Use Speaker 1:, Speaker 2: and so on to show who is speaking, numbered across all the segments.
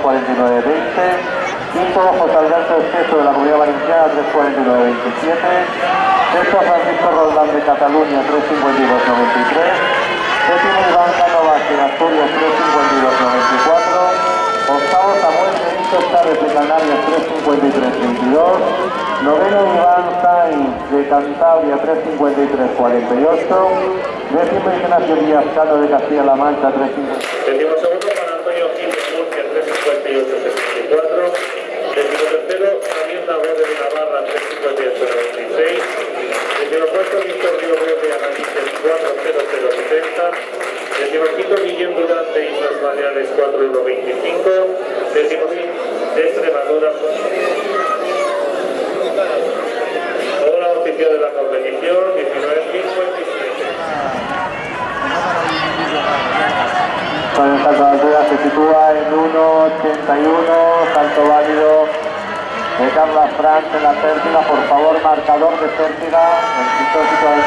Speaker 1: 3.49.20. Quinto, José Alberto Espeso de la Comunidad Valenciana, 3.49.27. Sexto, Francisco Roldán de Cataluña, 3.52.93. Séptimo, Iván Cánovas de Asturias, 3.52.94. Octavo, Samuel Benito Chávez de Canarias, 3.53.22. Noveno, Iván Sainz de Cantabria, 3.53.48. Décimo, Ignacio Díaz Cano de Castilla-La Mancha, 3.50.
Speaker 2: Décimo segundo, Juan Antonio Gil de Murcia, 3.58.64. Décimo tercero, Javier Navor de Navarra, 3.58.96. Décimo cuarto, Víctor Río Verde de Galicia, 4.0070. Décimo quinto, Guillem Durán de Islas Baleares, 4.125. Décimo quinto, de Extremadura. Hora oficial de la competición, 19.57.
Speaker 1: Con el salto de altura se sitúa en 1.81, salto válido de Carla Franz en la Pértiga. Por favor, marcador de Pértiga, el pintor situado en 3.50.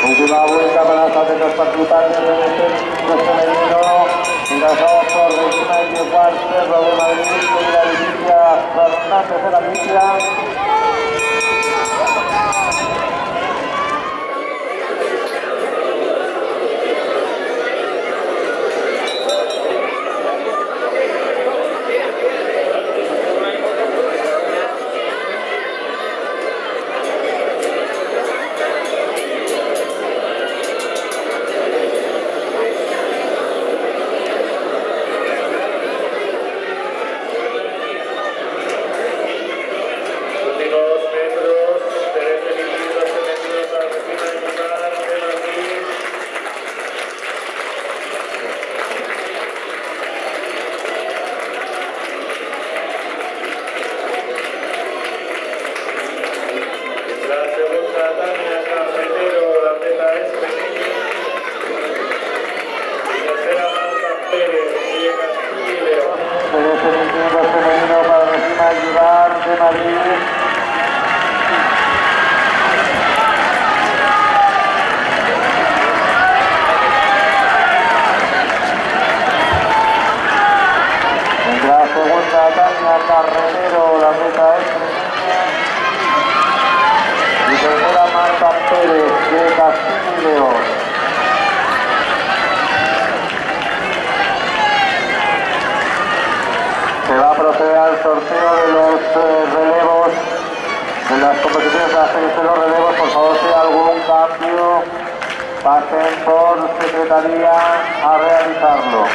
Speaker 1: Última vuelta para las atletas participantes de este femenino. Ingresado por Regina Igual, Cerro de Madrid, y la Leticia Fernández de Galicia. De Madrid. En la segunda, Tania Carretero, la meta es y tercera, Marta Pérez de Castilla y León. Se va a proceder al sorteo de los relevos, de las competiciones de las series de los relevos. Por favor, si hay algún cambio, pasen por secretaría a realizarlo.